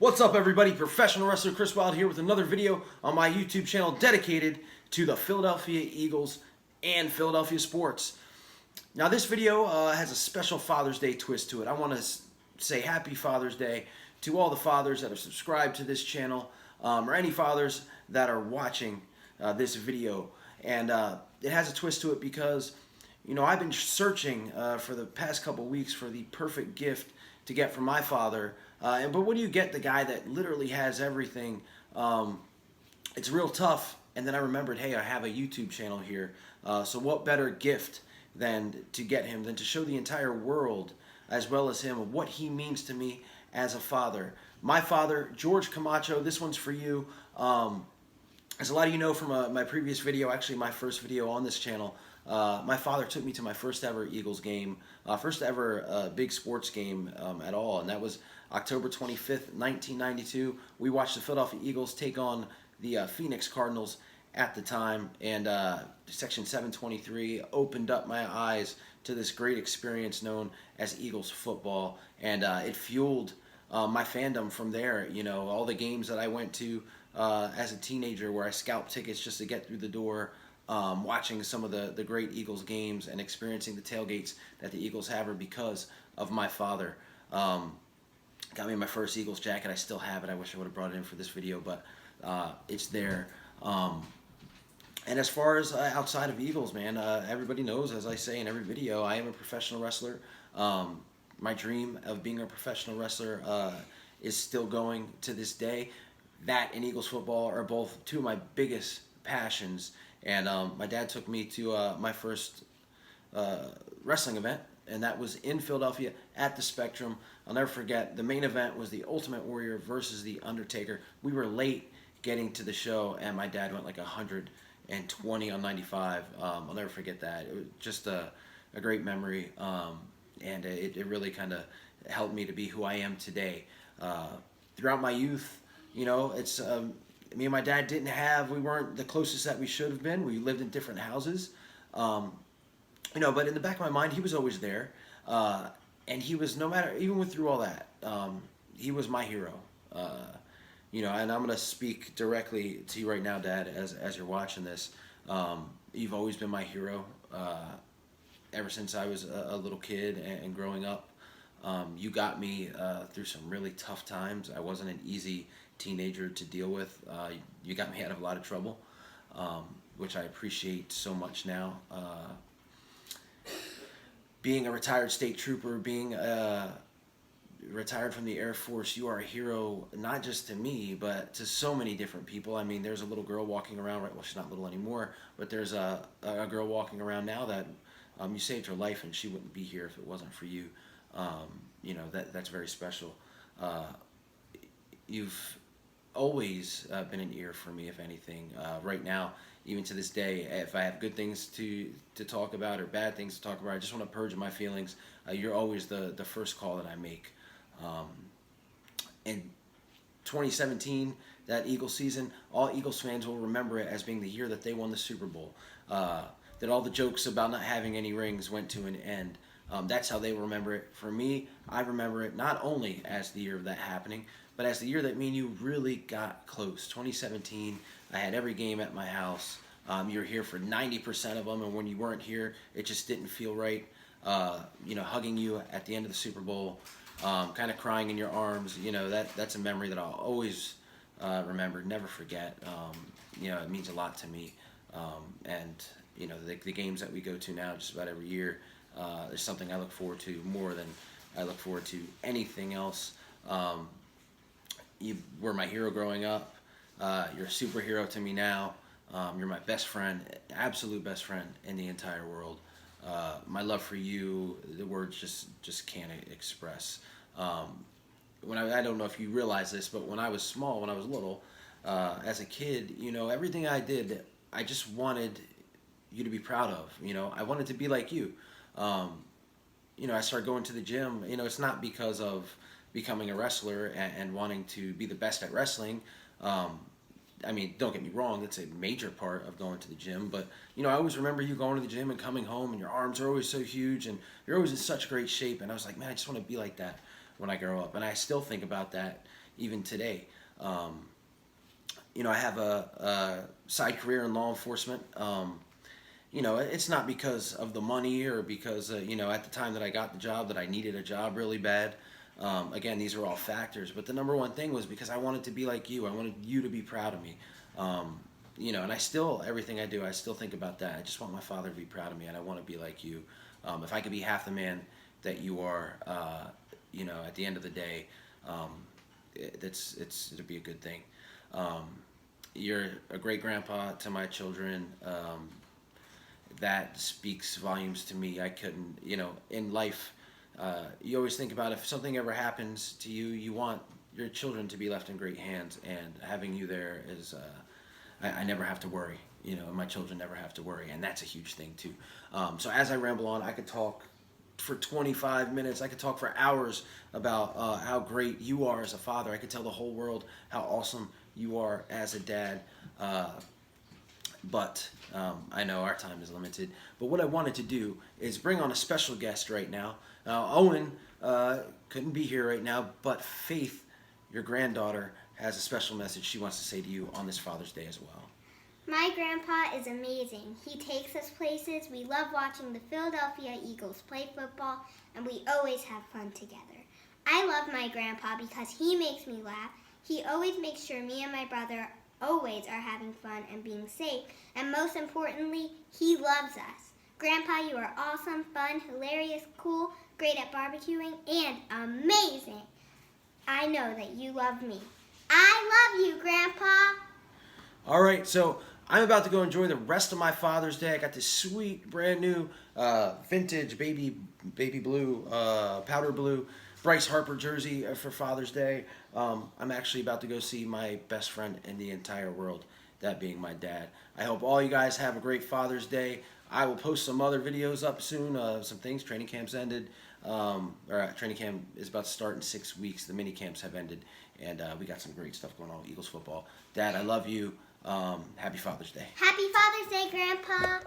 What's up, everybody? Professional wrestler Chris Wild here with another video on my YouTube channel dedicated to the Philadelphia Eagles and Philadelphia sports. Now, this video has a special Father's Day twist to it. I want to say Happy Father's Day to all the fathers that are subscribed to this channel, or any fathers that are watching this video. And it has a twist to it because, you know, I've been searching for the past couple weeks for the perfect gift to get from my father. But what do you get the guy that literally has everything? It's real tough. And then I remembered, hey, I have a YouTube channel here. So what better gift than to get him, than to show the entire world, as well as him, what he means to me as a father. My father, George Camacho, this one's for you. As a lot of you know from my previous video, actually my first video on this channel, my father took me to my first ever Eagles game, first ever big sports game at all, and that was October 25th, 1992. We watched the Philadelphia Eagles take on the Phoenix Cardinals at the time, and Section 723 opened up my eyes to this great experience known as Eagles football, and it fueled my fandom from there. You know, all the games that I went to as a teenager where I scalped tickets just to get through the door, watching some of the great Eagles games and experiencing the tailgates that the Eagles have are because of my father. Got me my first Eagles jacket. I still have it. I wish I would have brought it in for this video, but it's there. And as far as outside of Eagles, man, everybody knows, as I say in every video, I am a professional wrestler. My dream of being a professional wrestler is still going to this day. That and Eagles football are both two of my biggest passions. And my dad took me to my first wrestling event, and that was in Philadelphia at the Spectrum. I'll never forget, the main event was the Ultimate Warrior versus the Undertaker. We were late getting to the show, and my dad went like 120 on 95. I'll never forget that. It was just a great memory, and it really kind of helped me to be who I am today. Throughout my youth, you know, it's me and my dad we weren't the closest that we should have been. We lived in different houses, you know, but in the back of my mind, he was always there. And he was, no matter, even through all that, he was my hero. You know, and I'm going to speak directly to you right now, Dad, as you're watching this. You've always been my hero ever since I was a little kid and growing up. You got me through some really tough times. I wasn't an easy teenager to deal with. You got me out of a lot of trouble, which I appreciate so much now. Being a retired state trooper, being retired from the Air Force, you are a hero, not just to me, but to so many different people. I mean, there's a little girl walking around, right? Well, she's not little anymore, but there's a girl walking around now that you saved her life, and she wouldn't be here if it wasn't for you. You know, that's very special. You've always been an ear for me, if anything. Right now, even to this day, if I have good things to talk about or bad things to talk about, I just want to purge my feelings. You're always the first call that I make. In 2017, that Eagles season, all Eagles fans will remember it as being the year that they won the Super Bowl. That all the jokes about not having any rings went to an end. That's how they remember it. For me, I remember it not only as the year of that happening, but as the year that me and you really got close. 2017, I had every game at my house. You were here for 90% of them, and when you weren't here, it just didn't feel right. You know, hugging you at the end of the Super Bowl, kind of crying in your arms. You know, that's a memory that I'll always remember, never forget. You know, it means a lot to me. And you know, the games that we go to now, just about every year, is something I look forward to more than I look forward to anything else. You were my hero growing up. You're a superhero to me now. You're my best friend, absolute best friend in the entire world. My love for you, the words just can't express. When I don't know if you realize this, but when I was small, when I was little, as a kid, you know, everything I did, I just wanted you to be proud of. You know, I wanted to be like you. You know, I started going to the gym. You know, it's not because of becoming a wrestler and wanting to be the best at wrestling. I mean, don't get me wrong, that's a major part of going to the gym, but, you know, I always remember you going to the gym and coming home, and your arms are always so huge, and you're always in such great shape, and I was like, man, I just want to be like that when I grow up, and I still think about that, even today. I have a side career in law enforcement. It's not because of the money or because, at the time that I got the job that I needed a job really bad. Again, these are all factors, but the number one thing was because I wanted to be like you. I wanted you to be proud of me. And I still, everything I do, I still think about that. I just want my father to be proud of me, and I want to be like you. If I could be half the man that you are, at the end of the day, it'd be a good thing. You're a great grandpa to my children. That speaks volumes to me. I couldn't, in life, you always think about if something ever happens to you, you want your children to be left in great hands, and having you there is, I never have to worry. My children never have to worry, and that's a huge thing too. So as I ramble on, I could talk for 25 minutes. I could talk for hours about how great you are as a father. I could tell the whole world how awesome you are as a dad. But I know our time is limited. But what I wanted to do is bring on a special guest right now. Owen couldn't be here right now, but Faith, your granddaughter, has a special message she wants to say to you on this Father's Day as well. My grandpa is amazing. He takes us places. We love watching the Philadelphia Eagles play football, and we always have fun together. I love my grandpa because he makes me laugh. He always makes sure me and my brother always are having fun and being safe, and most importantly, he loves us. Grandpa, you are awesome, fun, hilarious, cool, great at barbecuing, and amazing. I know that you love me. I love you, Grandpa. All right, so I'm about to go enjoy the rest of my Father's Day. I got this sweet, brand new, vintage baby blue, powder blue Bryce Harper jersey for Father's Day. I'm actually about to go see my best friend in the entire world, that being my dad. I hope all you guys have a great Father's Day. I will post some other videos up soon, some things. Training camp's ended. Training camp is about to start in 6 weeks. The mini camps have ended, and we got some great stuff going on with Eagles football. Dad, I love you. Happy Father's Day. Happy Father's Day, Grandpa.